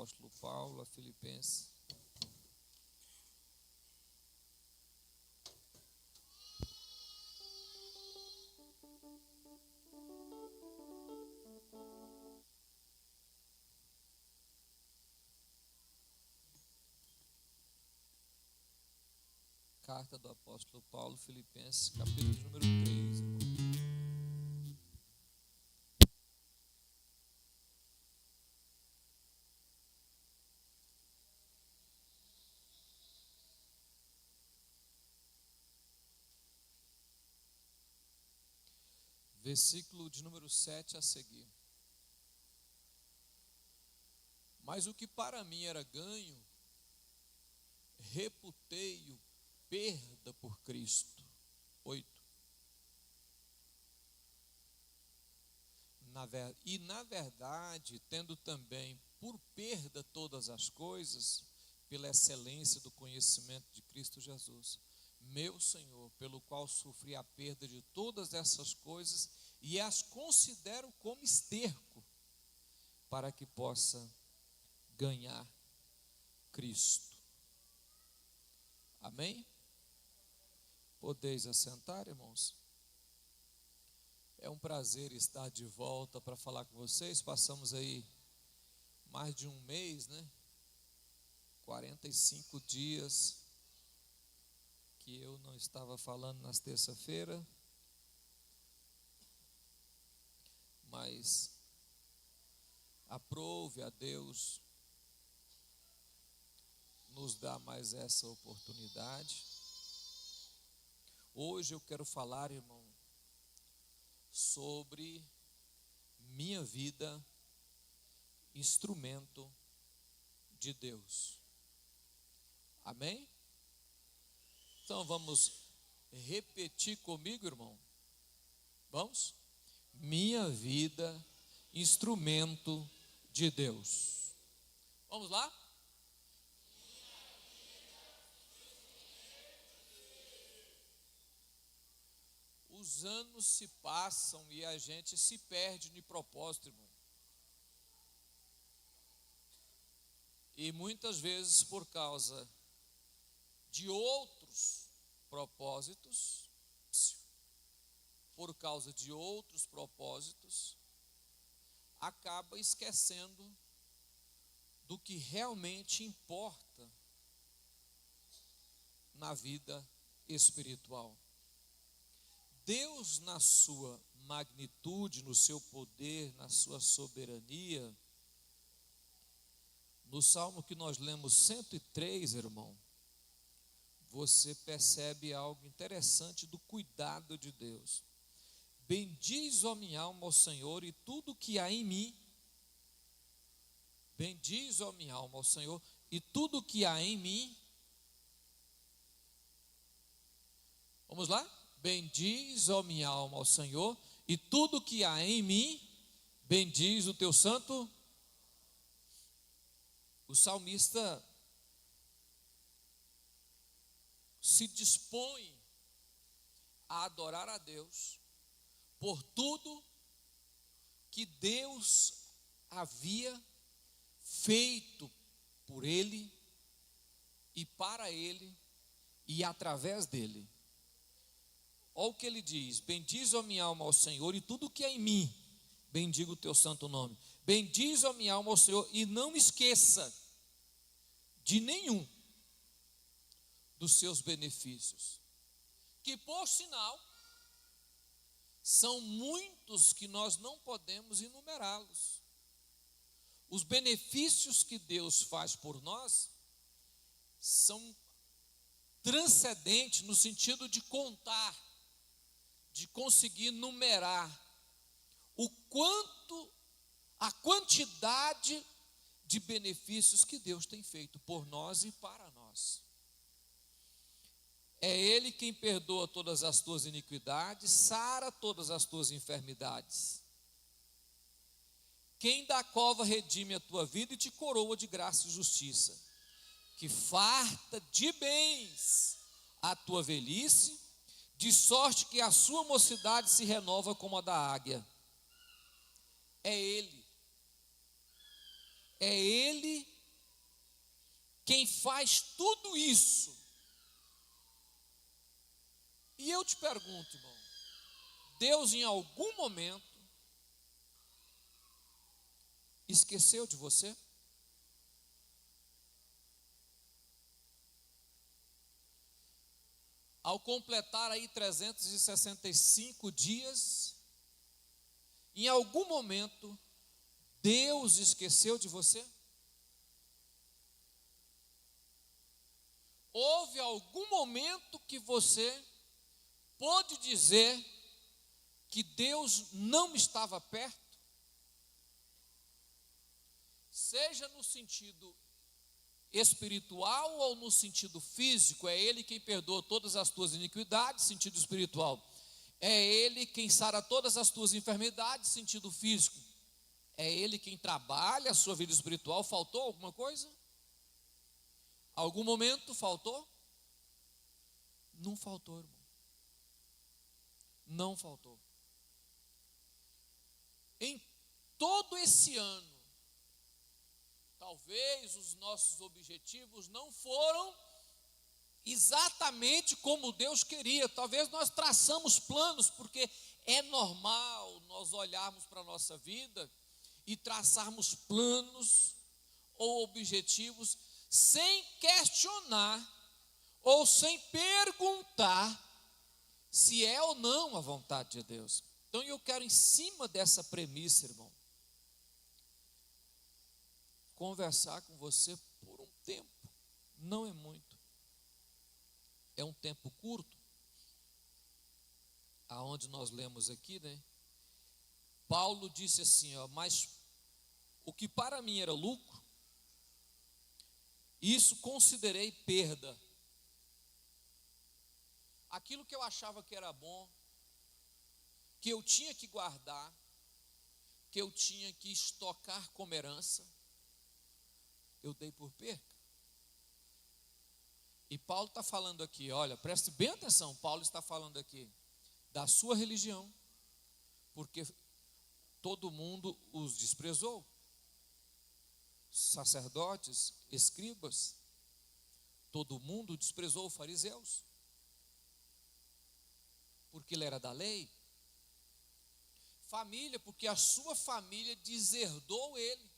apóstolo Paulo a Filipenses. Carta do apóstolo Paulo, Filipenses, capítulo número 3, irmão. Versículo de número 7 a seguir. Mas o que para mim era ganho, reputei-o perda por Cristo. 8. Na verdade, tendo também por perda todas as coisas, pela excelência do conhecimento de Cristo Jesus, meu Senhor, pelo qual sofri a perda de todas essas coisas e as considero como esterco, para que possa ganhar Cristo. Amém? Podeis assentar, irmãos? É um prazer estar de volta para falar com vocês. Passamos aí mais de um mês, né? 45 dias que eu não estava falando nas terça-feira, mas aprove a Deus nos dar mais essa oportunidade. Hoje eu quero falar, irmão, sobre minha vida, instrumento de Deus. Amém? Então vamos repetir comigo, irmão. Vamos? Minha vida, instrumento de Deus. Vamos lá? Os anos se passam e a gente se perde de propósito, irmão. E muitas vezes por causa de outros propósitos, acaba esquecendo do que realmente importa na vida espiritual. Deus, na sua magnitude, no seu poder, na sua soberania, no salmo que nós lemos 103, irmão, você percebe algo interessante do cuidado de Deus. Bendiz, ó minha alma, ao Senhor, e tudo que há em mim. Bendiz, ó minha alma, ao Senhor, e tudo que há em mim. Vamos lá? Bendiz, ó minha alma, ao Senhor, e tudo que há em mim, bendiz o teu santo. O salmista se dispõe a adorar a Deus por tudo que Deus havia feito por ele e para ele e através dele. Olha o que ele diz: bendiz, ó minha alma, ao Senhor, e tudo que é em mim, bendiga o teu santo nome. Bendiz, ó minha alma, ao Senhor, e não esqueça de nenhum dos seus benefícios, que por sinal são muitos que nós não podemos enumerá-los. Os benefícios que Deus faz por nós são transcendentes no sentido de contar, de conseguir numerar a quantidade de benefícios que Deus tem feito por nós e para nós. É Ele quem perdoa todas as tuas iniquidades, sara todas as tuas enfermidades. Quem da cova redime a tua vida e te coroa de graça e justiça, que farta de bens a tua velhice, de sorte que a sua mocidade se renova como a da águia. É Ele quem faz tudo isso. E eu te pergunto, irmão, Deus em algum momento esqueceu de você? Ao completar aí 365 dias, em algum momento, Deus esqueceu de você? Houve algum momento que você pôde dizer que Deus não estava perto? Seja no sentido espiritual ou no sentido físico, é Ele quem perdoa todas as tuas iniquidades, sentido espiritual. É Ele quem sara todas as tuas enfermidades, sentido físico. É Ele quem trabalha a sua vida espiritual. Faltou alguma coisa? Algum momento faltou? Não faltou, irmão. Não faltou. Em todo esse ano, talvez os nossos objetivos não foram exatamente como Deus queria. Talvez nós traçamos planos, porque é normal nós olharmos para a nossa vida e traçarmos planos ou objetivos sem questionar ou sem perguntar se é ou não a vontade de Deus. Então eu quero, em cima dessa premissa, irmão, conversar com você por um tempo. Não é muito, é um tempo curto. Aonde nós lemos aqui, né? Paulo disse assim, ó: mas o que para mim era lucro, isso considerei perda. Aquilo que eu achava que era bom, que eu tinha que guardar, que eu tinha que estocar como herança, eu dei por perca. E Paulo está falando aqui, olha, preste bem atenção, Paulo está falando aqui da sua religião, porque todo mundo os desprezou. Sacerdotes, escribas, todo mundo desprezou os fariseus, porque ele era da lei. Família, porque a sua família deserdou ele.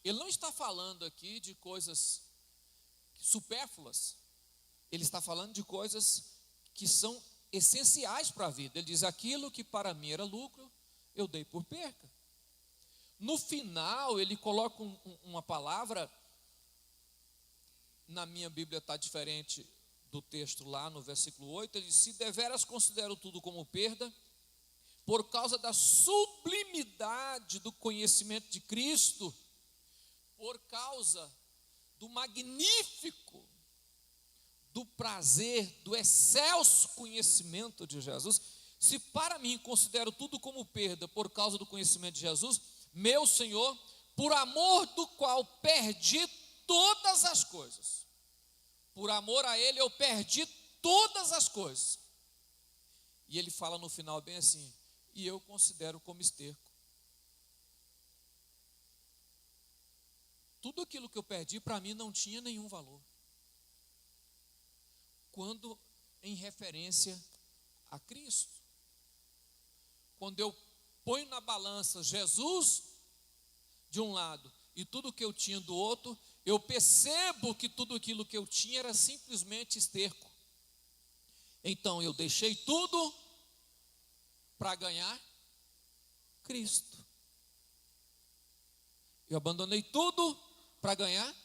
Ele não está falando aqui de coisas supérfluas, ele está falando de coisas que são essenciais para a vida. Ele diz: aquilo que para mim era lucro, eu dei por perca. No final, ele coloca uma palavra, na minha Bíblia está diferente do texto lá no versículo 8, ele diz: se deveras considero tudo como perda, por causa da sublimidade do conhecimento de Cristo, por causa do magnífico, do prazer, do excelso conhecimento de Jesus. Se para mim considero tudo como perda por causa do conhecimento de Jesus, meu Senhor, por amor do qual perdi todas as coisas, por amor a Ele eu perdi todas as coisas. E ele fala no final bem assim: e eu considero como esterco. Tudo aquilo que eu perdi para mim não tinha nenhum valor, quando em referência a Cristo. Quando eu ponho na balança Jesus de um lado e tudo que eu tinha do outro, eu percebo que tudo aquilo que eu tinha era simplesmente esterco. Então eu deixei tudo para ganhar Cristo. Eu abandonei tudo para ganhar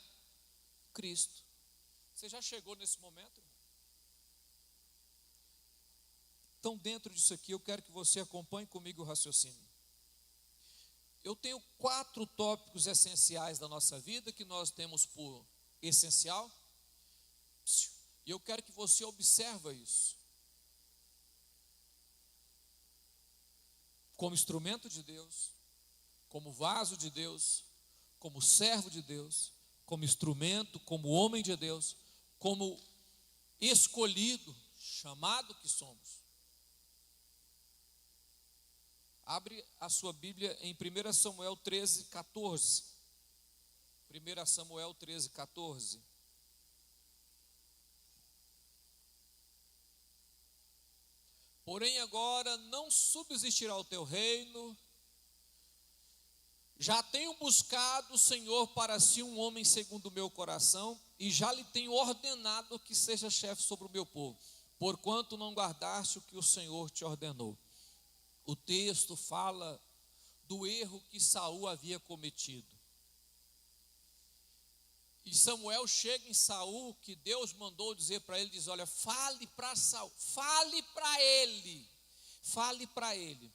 Cristo. Você já chegou nesse momento? Então, dentro disso aqui, eu quero que você acompanhe comigo o raciocínio. Eu tenho 4 tópicos essenciais da nossa vida, que nós temos por essencial, e eu quero que você observe isso. Como instrumento de Deus, como vaso de Deus, como servo de Deus, como instrumento, como homem de Deus, como escolhido, chamado que somos. Abre a sua Bíblia em 1 Samuel 13, 14. 1 Samuel 13, 14. Porém agora não subsistirá o teu reino. Já tenho buscado o Senhor para si um homem segundo o meu coração, e já lhe tenho ordenado que seja chefe sobre o meu povo, porquanto não guardaste o que o Senhor te ordenou. O texto fala do erro que Saul havia cometido. E Samuel chega em Saul, que Deus mandou dizer para ele, diz: olha, fale para Saul, fale para ele,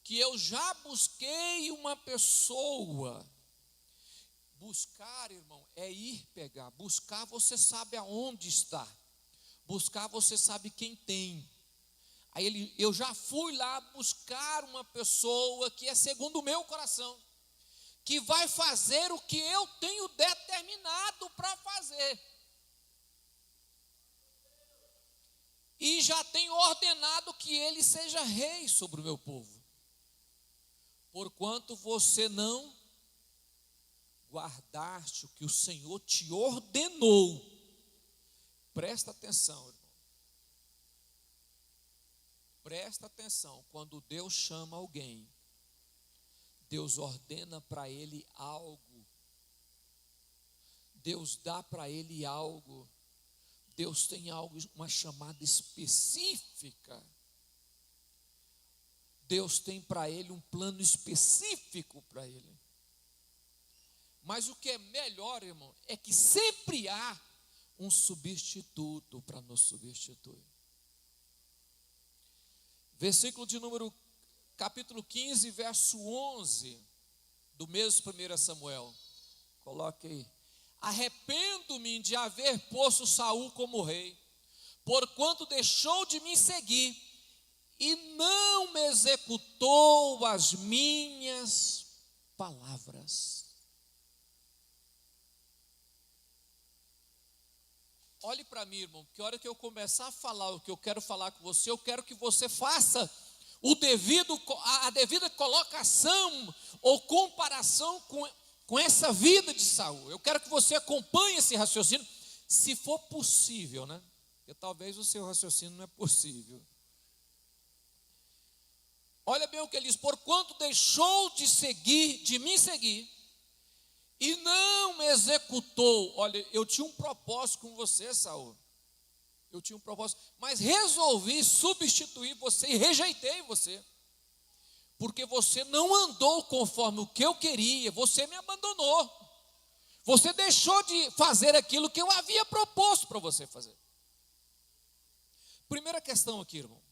que eu já busquei uma pessoa. Buscar, irmão, é ir pegar. Buscar, você sabe aonde está. Buscar, você sabe quem tem. Aí eu já fui lá buscar uma pessoa que é segundo o meu coração, que vai fazer o que eu tenho determinado para fazer. E já tenho ordenado que ele seja rei sobre o meu povo. Porquanto você não guardaste o que o Senhor te ordenou. Presta atenção, irmão. Presta atenção, quando Deus chama alguém, Deus ordena para ele algo. Deus dá para ele algo. Deus tem algo, uma chamada específica. Deus tem para ele um plano específico para ele. Mas o que é melhor, irmão, é que sempre há um substituto para nos substituir. Versículo de número, capítulo 15, verso 11, do mesmo 1 Samuel. Coloque aí. Arrependo-me de haver posto Saul como rei, porquanto deixou de me seguir e não me executou as minhas palavras. Olhe para mim, irmão, porque a hora que eu começar a falar o que eu quero falar com você, eu quero que você faça a devida colocação ou comparação com essa vida de Saul. Eu quero que você acompanhe esse raciocínio, se for possível, né? Porque talvez o seu raciocínio não é possível. Olha bem o que ele diz: porquanto deixou de me seguir, e não me executou. Olha, eu tinha um propósito com você, Saul. Eu tinha um propósito, mas resolvi substituir você e rejeitei você. Porque você não andou conforme o que eu queria, você me abandonou. Você deixou de fazer aquilo que eu havia proposto para você fazer. Primeira questão aqui, irmão.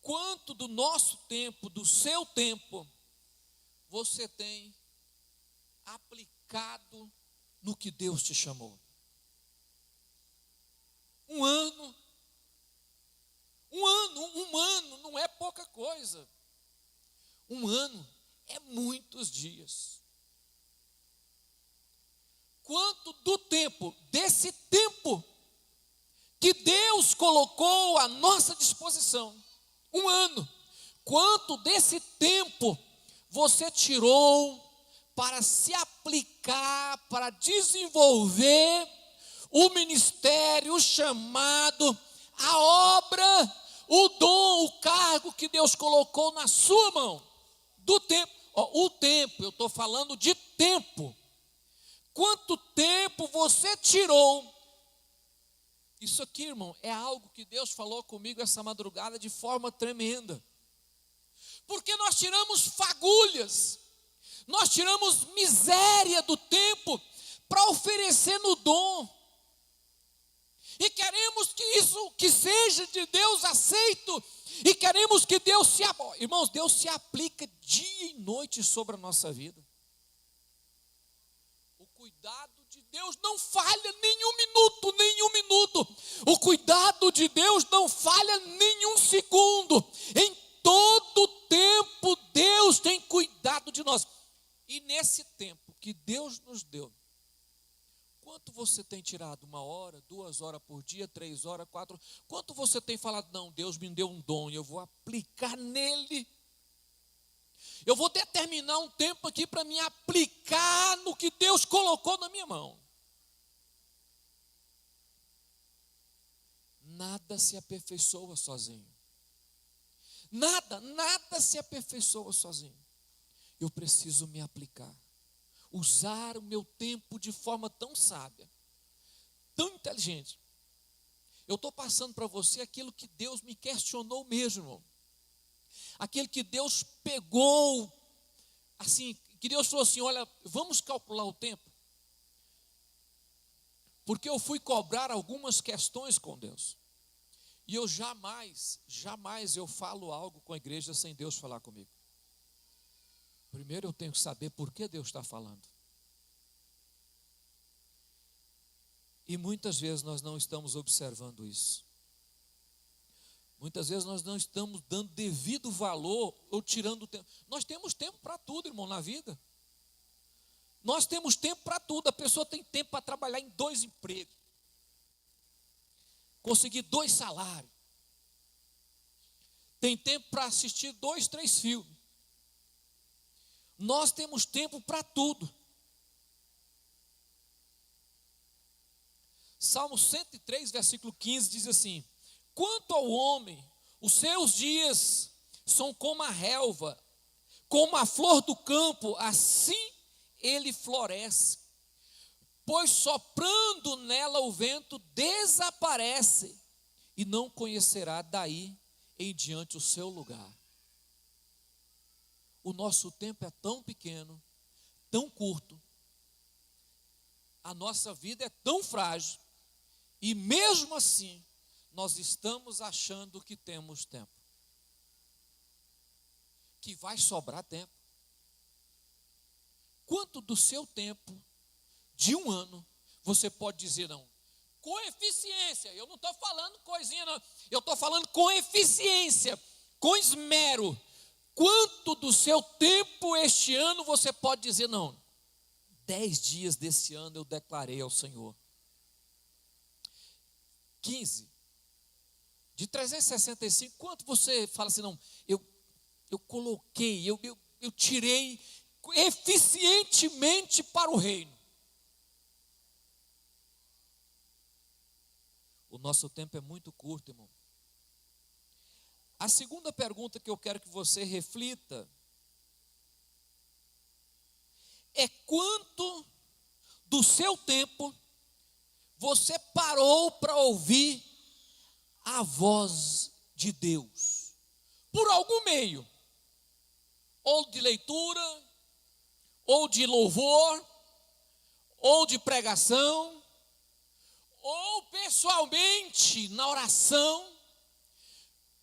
Quanto do nosso tempo, do seu tempo, você tem aplicado no que Deus te chamou? Um ano não é pouca coisa. Um ano é muitos dias. Quanto do tempo, desse tempo que Deus colocou à nossa disposição, um ano, quanto desse tempo você tirou para se aplicar, para desenvolver o ministério, o chamado, a obra, o dom, o cargo que Deus colocou na sua mão? Do tempo, o tempo, eu estou falando de tempo. Quanto tempo você tirou? Isso aqui, irmão, é algo que Deus falou comigo essa madrugada de forma tremenda. Porque nós tiramos fagulhas, nós tiramos miséria do tempo para oferecer no dom. E queremos que isso que seja de Deus aceito, e queremos que Deus irmãos, Deus se aplica dia e noite sobre a nossa vida. O cuidado de Deus não falha nenhum minuto. O cuidado de Deus não falha nenhum segundo. Em todo tempo Deus tem cuidado de nós. E nesse tempo que Deus nos deu, Quanto você tem tirado? 1 hora, 2 horas por dia, 3 horas, 4? Quanto você tem falado, não, Deus me deu um dom e eu vou aplicar nele. Eu vou determinar um tempo aqui para me aplicar no que Deus colocou na minha mão. Nada se aperfeiçoa sozinho. Nada se aperfeiçoa sozinho. Eu preciso me aplicar. Usar o meu tempo de forma tão sábia, tão inteligente. Eu estou passando para você aquilo que Deus me questionou mesmo, irmão. Aquilo que Deus pegou, assim, que Deus falou assim, olha, vamos calcular o tempo. Porque eu fui cobrar algumas questões com Deus. E eu jamais eu falo algo com a igreja sem Deus falar comigo. Primeiro eu tenho que saber por que Deus está falando. E muitas vezes nós não estamos observando isso. Muitas vezes nós não estamos dando devido valor ou tirando tempo. Nós temos tempo para tudo, irmão, na vida. Nós temos tempo para tudo. A pessoa tem tempo para trabalhar em 2 empregos. Conseguir 2 salários. Tem tempo para assistir 2, 3 filmes. Nós temos tempo para tudo. Salmo 103, versículo 15 diz assim: quanto ao homem, os seus dias são como a relva, como a flor do campo, assim ele floresce. Pois soprando nela o vento desaparece, e não conhecerá daí em diante o seu lugar. O nosso tempo é tão pequeno, tão curto, a nossa vida é tão frágil, e mesmo assim, nós estamos achando que temos tempo, que vai sobrar tempo. Quanto do seu tempo, de 1 ano, você pode dizer não? Com eficiência, eu não estou falando coisinha não, eu estou falando com eficiência, com esmero. Quanto do seu tempo este ano você pode dizer não? 10 dias desse ano eu declarei ao Senhor. 15. De 365, quanto você fala assim, não, eu coloquei, eu tirei eficientemente para o reino. O nosso tempo é muito curto, irmão. A segunda pergunta que eu quero que você reflita é quanto do seu tempo você parou para ouvir a voz de Deus, por algum meio, ou de leitura, ou de louvor, ou de pregação, ou pessoalmente na oração.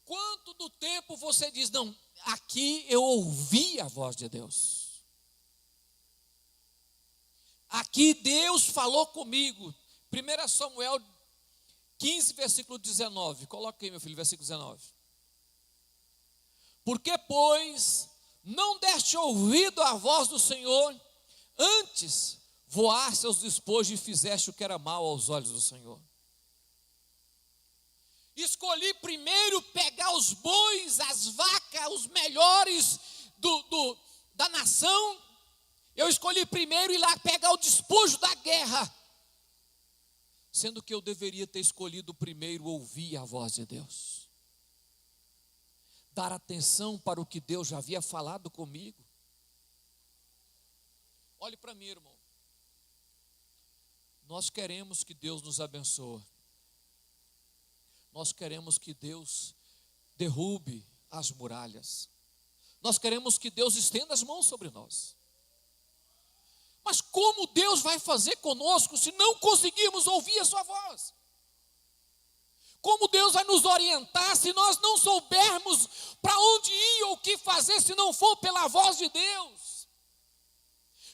Quanto do tempo você diz, não, aqui eu ouvi a voz de Deus, aqui Deus falou comigo. 1 Samuel 15, versículo 19, coloca aí meu filho, versículo 19. Porque, pois, não deste ouvido à voz do Senhor, antes voaste aos despojos e fizeste o que era mal aos olhos do Senhor. Escolhi primeiro pegar os bois, as vacas, os melhores da nação. Eu escolhi primeiro ir lá pegar o despojo da guerra, sendo que eu deveria ter escolhido primeiro ouvir a voz de Deus, dar atenção para o que Deus já havia falado comigo. Olhe para mim, irmão. Nós queremos que Deus nos abençoe. Nós queremos que Deus derrube as muralhas. Nós queremos que Deus estenda as mãos sobre nós. Mas como Deus vai fazer conosco se não conseguirmos ouvir a sua voz? Como Deus vai nos orientar se nós não soubermos para onde ir ou o que fazer se não for pela voz de Deus?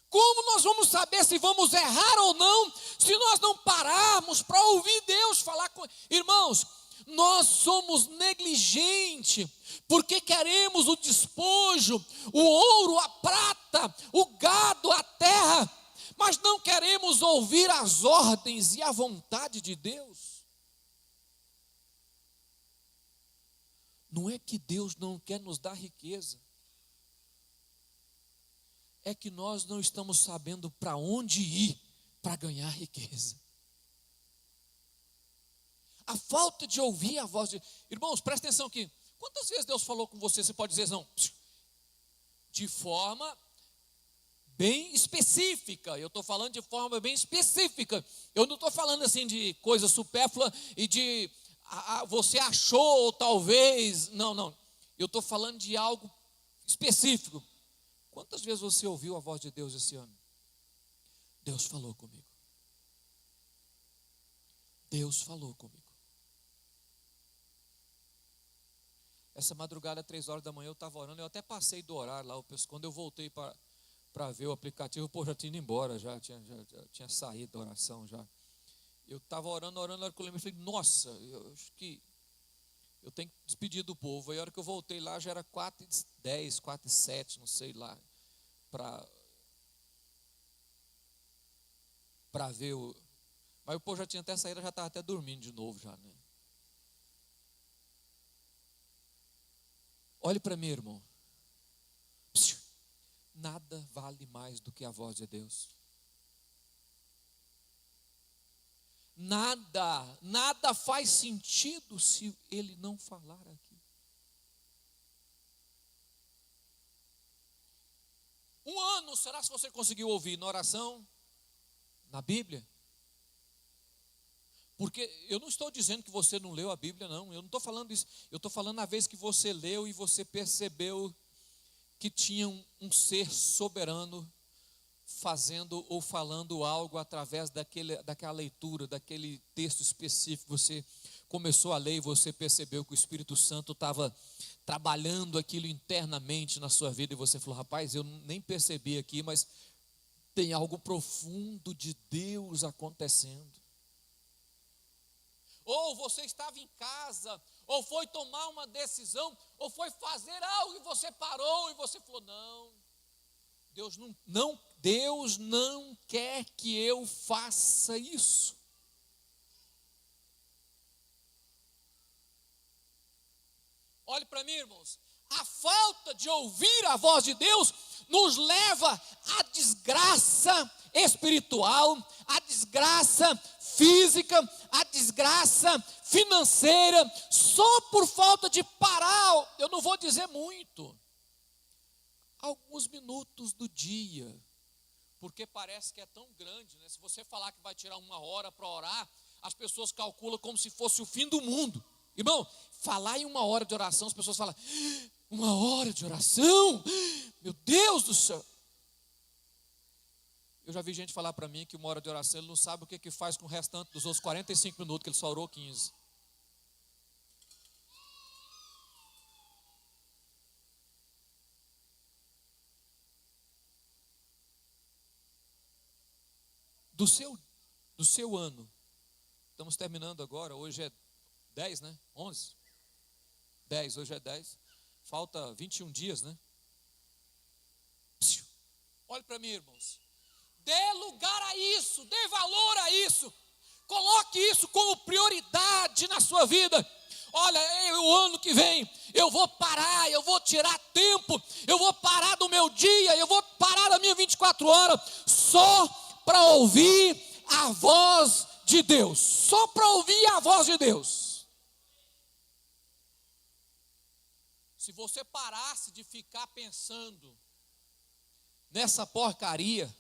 Como nós vamos saber se vamos errar ou não se nós não pararmos para ouvir Deus falar com... Irmãos, nós somos negligentes, porque queremos o despojo, o ouro, a prata, o gado, a terra, mas não queremos ouvir as ordens e a vontade de Deus. Não é que Deus não quer nos dar riqueza, é que nós não estamos sabendo para onde ir para ganhar riqueza. A falta de ouvir a voz de... Irmãos, presta atenção aqui. Quantas vezes Deus falou com você? Você pode dizer não, de forma bem específica. Eu estou falando de forma bem específica. Eu não estou falando assim de coisa supérflua e de você achou talvez. Não. Eu estou falando de algo específico. Quantas vezes você ouviu a voz de Deus esse ano? Deus falou comigo. Deus falou comigo. Essa madrugada, 3 horas da manhã, eu estava orando. Eu até passei do horário lá. Quando eu voltei para ver o aplicativo, já tinha ido embora, já tinha saído da oração já. Eu estava orando, na hora que eu lembrei, falei, nossa, eu acho que eu tenho que despedir do povo. Aí a hora que eu voltei lá, já era 4h10, 4h07, não sei lá, para ver o... Mas o povo já tinha até saído, já estava até dormindo de novo já, né? Olhe para mim, irmão. Nada vale mais do que a voz de Deus. Nada faz sentido se Ele não falar aqui. Um ano, será que você conseguiu ouvir na oração, na Bíblia? Porque eu não estou dizendo que você não leu a Bíblia, não. Eu não estou falando isso. Eu estou falando na vez que você leu e você percebeu que tinha um ser soberano fazendo ou falando algo através daquela leitura, daquele texto específico. Você começou a ler e você percebeu que o Espírito Santo estava trabalhando aquilo internamente na sua vida. E você falou, rapaz, eu nem percebi aqui, mas tem algo profundo de Deus acontecendo. Ou você estava em casa, ou foi tomar uma decisão, ou foi fazer algo e você parou e você falou, não, Deus não quer que eu faça isso. Olhe para mim, irmãos, a falta de ouvir a voz de Deus nos leva à desgraça espiritual, à desgraça física, à desgraça financeira, só por falta de parar. Eu não vou dizer muito, alguns minutos do dia, porque parece que é tão grande, né? Se você falar que vai tirar 1 hora para orar, as pessoas calculam como se fosse o fim do mundo. Irmão, falar em 1 hora de oração, as pessoas falam, 1 hora de oração? Meu Deus do céu. Eu já vi gente falar para mim que 1 hora de oração, ele não sabe o que faz com o restante dos outros 45 minutos, que ele só orou 15. Do seu ano, estamos terminando agora, hoje é 10, né? 11? 10, hoje é 10. Falta 21 dias, né? Olhe para mim, irmãos. Dê lugar a isso, dê valor a isso. Coloque isso como prioridade na sua vida. Olha, o ano que vem eu vou parar, eu vou tirar tempo, eu vou parar do meu dia, eu vou parar da minha 24 horas só para ouvir a voz de Deus. Só para ouvir a voz de Deus. Se você parasse de ficar pensando nessa porcaria,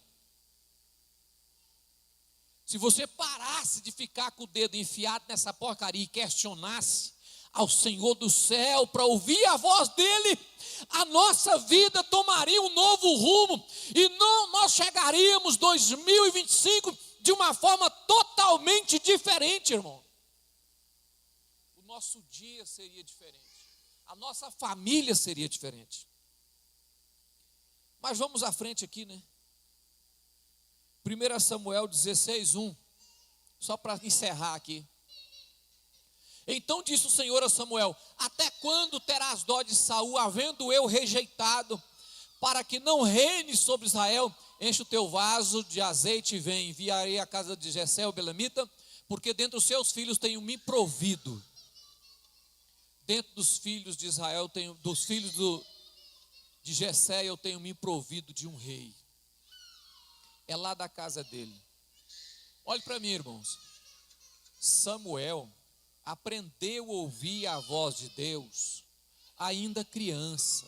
se você parasse de ficar com o dedo enfiado nessa porcaria e questionasse ao Senhor do céu para ouvir a voz dele, a nossa vida tomaria um novo rumo e nós chegaríamos 2025 de uma forma totalmente diferente, irmão. O nosso dia seria diferente, a nossa família seria diferente. Mas vamos à frente aqui, né? 1 Samuel 16:1, só para encerrar aqui. Então disse o Senhor a Samuel: até quando terás dó de Saul, havendo eu rejeitado? para que não reine sobre Israel, enche o teu vaso de azeite e vem. Enviarei a casa de Jessé, o belemita, porque dentre os seus filhos tenho me provido. Dentro dos filhos de Israel, dos filhos de Jessé, eu tenho me provido de um rei. É lá da casa dele. Olhe para mim, irmãos. Samuel aprendeu a ouvir a voz de Deus ainda criança.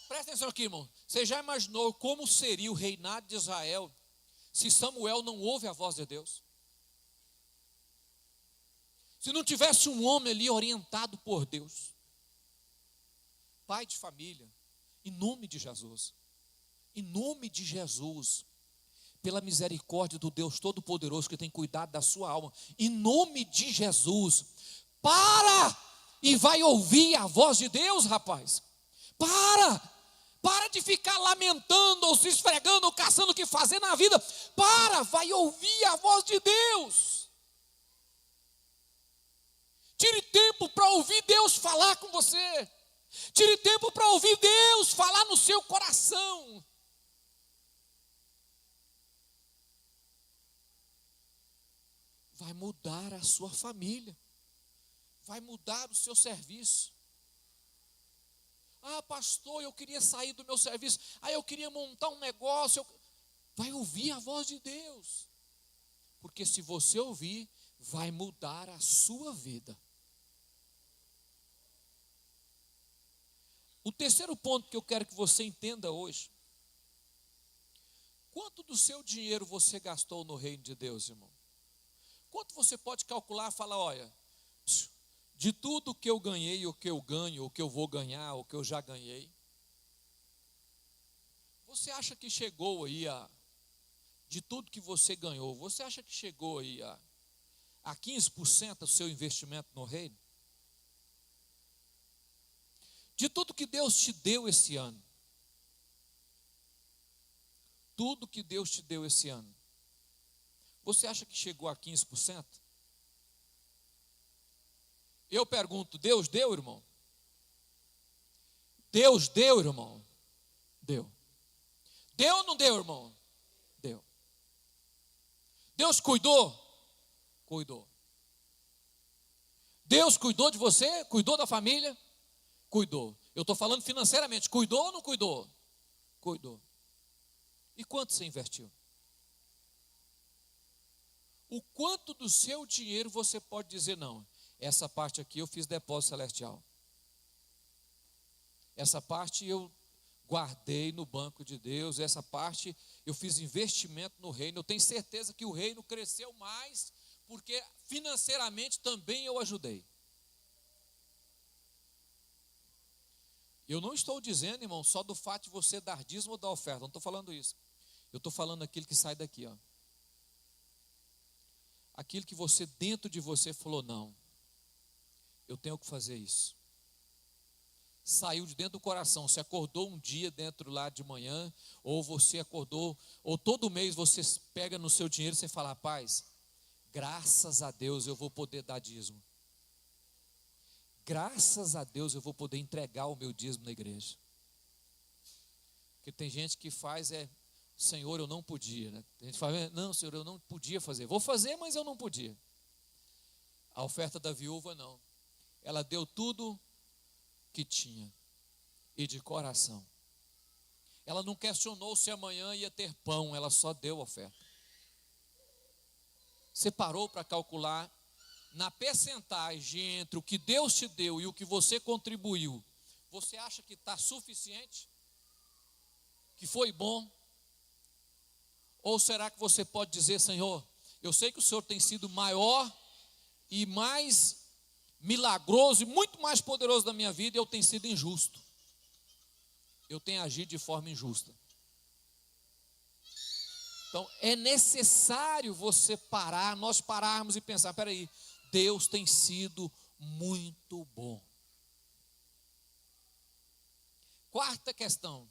Presta atenção aqui, irmão. Você já imaginou como seria o reinado de Israel se Samuel não ouve a voz de Deus? Se não tivesse um homem ali orientado por Deus, pai de família, em nome de Jesus, pela misericórdia do Deus Todo-Poderoso que tem cuidado da sua alma, em nome de Jesus, para e vai ouvir a voz de Deus, rapaz. Para de ficar lamentando, ou se esfregando, ou caçando o que fazer na vida. Vai ouvir a voz de Deus. Tire tempo para ouvir Deus falar com você. Tire tempo para ouvir Deus falar no seu coração. Vai mudar a sua família. Vai mudar o seu serviço. Pastor, eu queria sair do meu serviço. Eu queria montar um negócio. Vai ouvir a voz de Deus. Porque se você ouvir, vai mudar a sua vida. O terceiro ponto que eu quero que você entenda hoje. Quanto do seu dinheiro você gastou no reino de Deus, irmão? Quanto você pode calcular e falar, olha, de tudo que eu ganhei, o que eu ganho, o que eu vou ganhar, o que eu já ganhei. Você acha que chegou aí de tudo que você ganhou, você acha que chegou aí a 15% do seu investimento no reino? De tudo que Deus te deu esse ano. Tudo que Deus te deu esse ano. Você acha que chegou a 15%? Eu pergunto, Deus deu, irmão? Deus deu, irmão? Deu. Deu ou não deu, irmão? Deu. Deus cuidou? Cuidou. Deus cuidou de você? Cuidou da família? Cuidou. Eu estou falando financeiramente, cuidou ou não cuidou? Cuidou. E quanto você investiu? O quanto do seu dinheiro você pode dizer não? Essa parte aqui eu fiz depósito celestial. Essa parte eu guardei no banco de Deus. Essa parte eu fiz investimento no reino. Eu tenho certeza que o reino cresceu mais, porque financeiramente também eu ajudei. Eu não estou dizendo, irmão, só do fato de você dar dízimo ou dar oferta. Não estou falando isso. Eu estou falando aquilo que sai daqui, ó. Aquilo que você, dentro de você, falou, não, eu tenho que fazer isso. Saiu de dentro do coração. Você acordou um dia dentro lá de manhã, ou você acordou, ou todo mês você pega no seu dinheiro e você fala, rapaz, graças a Deus eu vou poder dar dízimo. Graças a Deus eu vou poder entregar o meu dízimo na igreja. Porque tem gente que faz, Senhor, eu não podia, né? Tem gente que fala, não, Senhor, eu não podia fazer. Vou fazer, mas eu não podia. A oferta da viúva, não. Ela deu tudo que tinha, e de coração. Ela não questionou se amanhã ia ter pão, ela só deu oferta. Você parou para calcular na percentagem entre o que Deus te deu e o que você contribuiu? Você acha que está suficiente? Que foi bom? Ou será que você pode dizer, Senhor, eu sei que o Senhor tem sido maior e mais milagroso e muito mais poderoso na minha vida, e eu tenho sido injusto. Eu tenho agido de forma injusta. Então, é necessário você parar, nós pararmos e pensar, peraí, Deus tem sido muito bom. Quarta questão.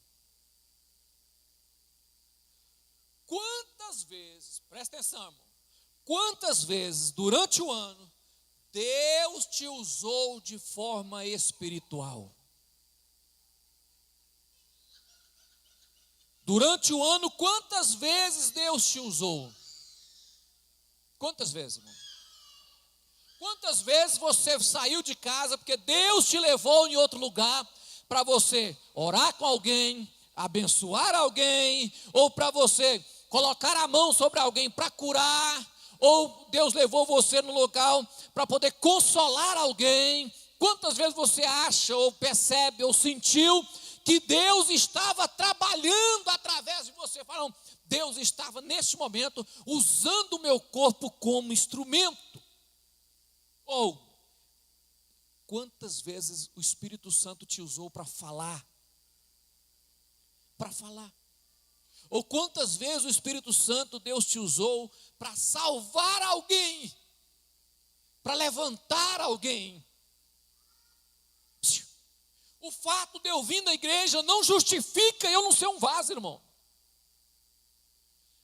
Quantas vezes, presta atenção, irmão, quantas vezes durante o ano Deus te usou de forma espiritual. Durante o ano, quantas vezes Deus te usou? Quantas vezes, irmão? Quantas vezes você saiu de casa porque Deus te levou em outro lugar para você orar com alguém, abençoar alguém, ou para você colocar a mão sobre alguém para curar, ou Deus levou você no local para poder consolar alguém? Quantas vezes você acha, ou percebe, ou sentiu que Deus estava trabalhando através de você? Falam, Deus estava neste momento usando o meu corpo como instrumento. Ou, quantas vezes o Espírito Santo te usou para falar? Para falar. Ou quantas vezes o Espírito Santo, Deus te usou para salvar alguém, para levantar alguém? O fato de eu vir na igreja não justifica eu não ser um vaso, irmão.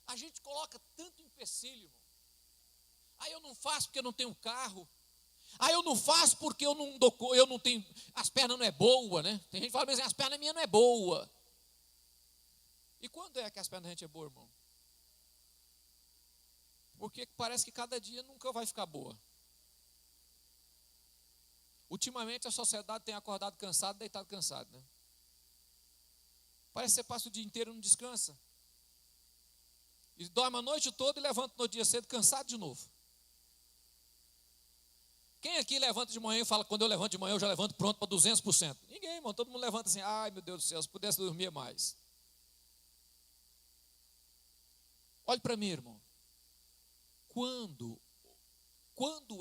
A gente coloca tanto empecilho, irmão. Aí eu não faço porque eu não tenho carro. Aí eu não faço porque eu não tenho, as pernas não é boa, né? Tem gente que fala assim, as pernas minhas não é boa. E quando é que as pernas da gente é boa, irmão? Porque parece que cada dia nunca vai ficar boa. Ultimamente a sociedade tem acordado cansado, deitado cansado, né? Parece que você passa o dia inteiro e não descansa. E dorme a noite toda e levanta no dia cedo cansado de novo. Quem aqui levanta de manhã e fala, quando eu levanto de manhã eu já levanto pronto para 200%? Ninguém, irmão. Todo mundo levanta assim, ai meu Deus do céu, se pudesse dormir mais. Olhe para mim, irmão. Quando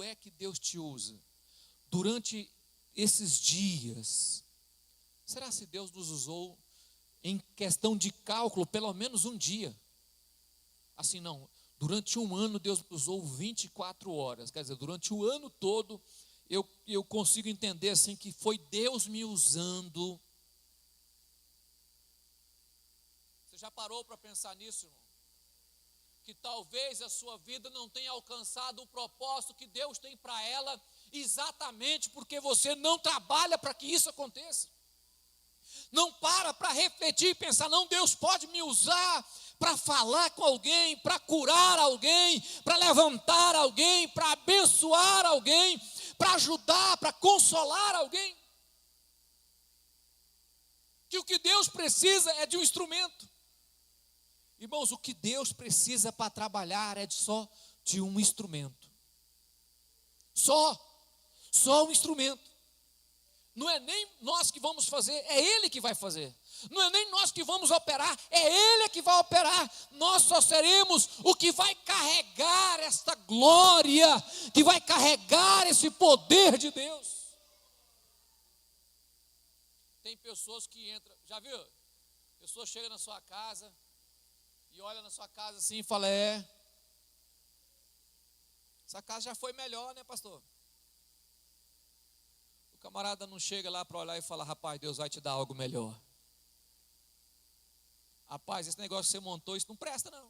é que Deus te usa? Durante esses dias. Será se Deus nos usou em questão de cálculo pelo menos um dia? Assim não, durante um ano Deus nos usou 24 horas. Quer dizer, durante o ano todo eu consigo entender assim que foi Deus me usando. Você já parou para pensar nisso, irmão? Que talvez a sua vida não tenha alcançado o propósito que Deus tem para ela, exatamente porque você não trabalha para que isso aconteça. Não para refletir e pensar, não, Deus pode me usar para falar com alguém, para curar alguém, para levantar alguém, para abençoar alguém, para ajudar, para consolar alguém. Que o que Deus precisa é de um instrumento. Irmãos, o que Deus precisa para trabalhar é só de um instrumento. Só um instrumento. Não é nem nós que vamos fazer, é Ele que vai fazer. Não é nem nós que vamos operar, é Ele que vai operar. Nós só seremos o que vai carregar esta glória, que vai carregar esse poder de Deus. Tem pessoas que entram, já viu? Pessoa chega na sua casa e olha na sua casa assim e fala, essa casa já foi melhor, né, pastor? O camarada não chega lá para olhar e falar, rapaz, Deus vai te dar algo melhor. Rapaz, esse negócio que você montou, isso não presta não.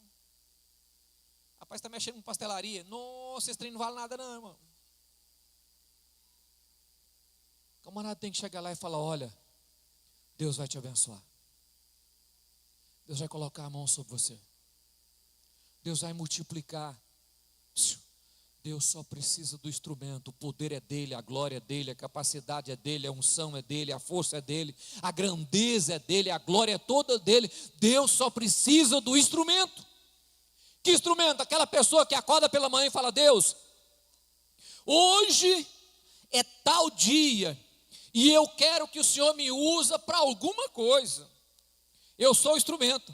Rapaz, está mexendo com pastelaria. Nossa, esse trem não vale nada não, irmão. O camarada tem que chegar lá e falar, olha, Deus vai te abençoar. Deus vai colocar a mão sobre você. Deus vai multiplicar. Deus só precisa do instrumento. O poder é dele, a glória é dele, a capacidade é dele, a unção é dele, a força é dele, a grandeza é dele, a glória é toda dele. Deus só precisa do instrumento. Que instrumento? Aquela pessoa que acorda pela manhã e fala, Deus, hoje é tal dia e eu quero que o Senhor me use para alguma coisa. Eu sou o instrumento.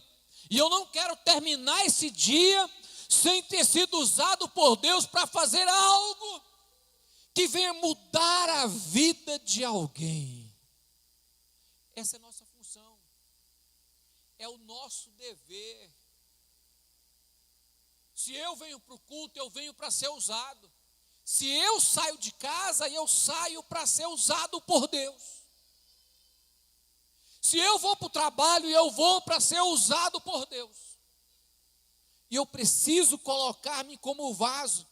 E eu não quero terminar esse dia sem ter sido usado por Deus para fazer algo que venha mudar a vida de alguém. Essa é a nossa função. É o nosso dever. Se eu venho para o culto, eu venho para ser usado. Se eu saio de casa, eu saio para ser usado por Deus. Se eu vou para o trabalho, eu vou para ser usado por Deus. E eu preciso colocar-me como vaso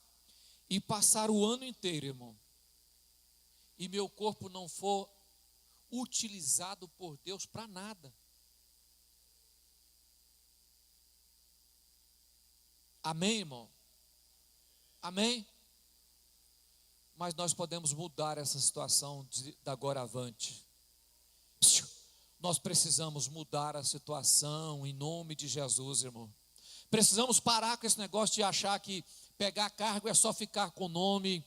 e passar o ano inteiro, irmão, e meu corpo não for utilizado por Deus para nada. Amém, irmão? Amém? Mas nós podemos mudar essa situação da agora avante. Nós precisamos mudar a situação em nome de Jesus, irmão. Precisamos parar com esse negócio de achar que pegar cargo é só ficar com o nome,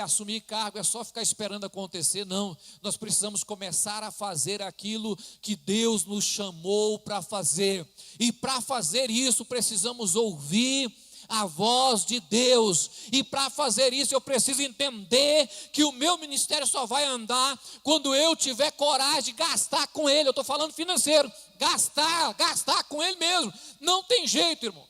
assumir cargo é só ficar esperando acontecer. Não, nós precisamos começar a fazer aquilo que Deus nos chamou para fazer. E para fazer isso precisamos ouvir a voz de Deus, e para fazer isso eu preciso entender que o meu ministério só vai andar quando eu tiver coragem de gastar com ele. Eu estou falando financeiro, gastar com ele mesmo, não tem jeito, irmão.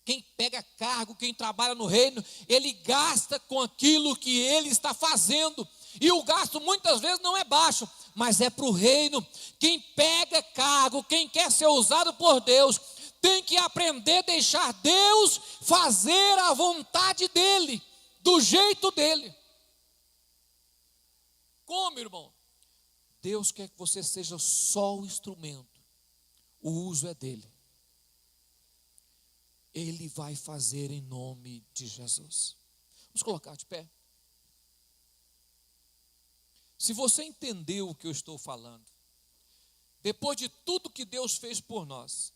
Quem pega cargo, quem trabalha no reino, ele gasta com aquilo que ele está fazendo, e o gasto muitas vezes não é baixo, mas é para o reino. Quem pega cargo, quem quer ser usado por Deus, tem que aprender a deixar Deus fazer a vontade dEle, do jeito dEle. Como, irmão? Deus quer que você seja só o instrumento, o uso é dEle. Ele vai fazer em nome de Jesus. Vamos colocar de pé. Se você entendeu o que eu estou falando, depois de tudo que Deus fez por nós,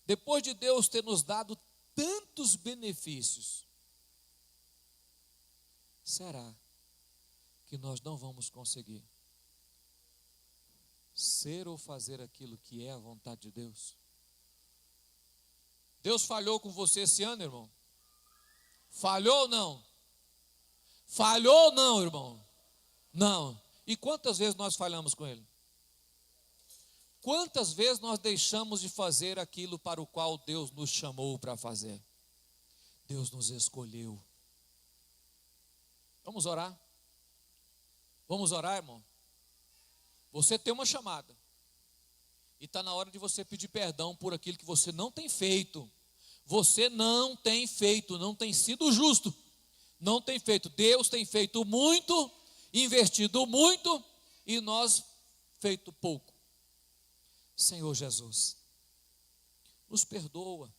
depois de Deus ter nos dado tantos benefícios, será que nós não vamos conseguir ser ou fazer aquilo que é a vontade de Deus? Deus falhou com você esse ano, irmão? Falhou ou não? Falhou ou não, irmão? Não. E quantas vezes nós falhamos com Ele? Quantas vezes nós deixamos de fazer aquilo para o qual Deus nos chamou para fazer? Deus nos escolheu. Vamos orar? Vamos orar, irmão? Você tem uma chamada. E está na hora de você pedir perdão por aquilo que você não tem feito. Você não tem feito, não tem sido justo. Não tem feito. Deus tem feito muito, investido muito, e nós feito pouco. Senhor Jesus, nos perdoa.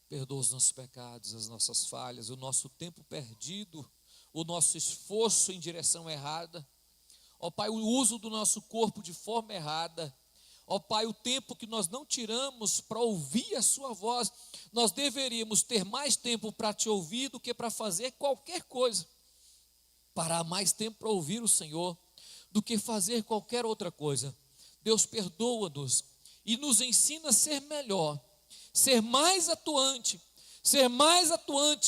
Perdoa os nossos pecados, as nossas falhas, o nosso tempo perdido, o nosso esforço em direção errada. Ó Pai, o uso do nosso corpo de forma errada. Ó Pai, o tempo que nós não tiramos para ouvir a sua voz. Nós deveríamos ter mais tempo para te ouvir do que para fazer qualquer coisa. Parar mais tempo para ouvir o Senhor do que fazer qualquer outra coisa. Deus, perdoa-nos e nos ensina a ser melhor, ser mais atuante,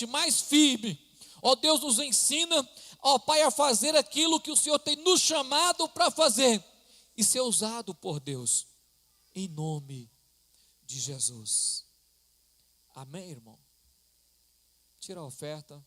mais firme. Ó Deus, nos ensina, ó Pai, a fazer aquilo que o Senhor tem nos chamado para fazer e ser usado por Deus, em nome de Jesus. Amém, irmão? Tira a oferta.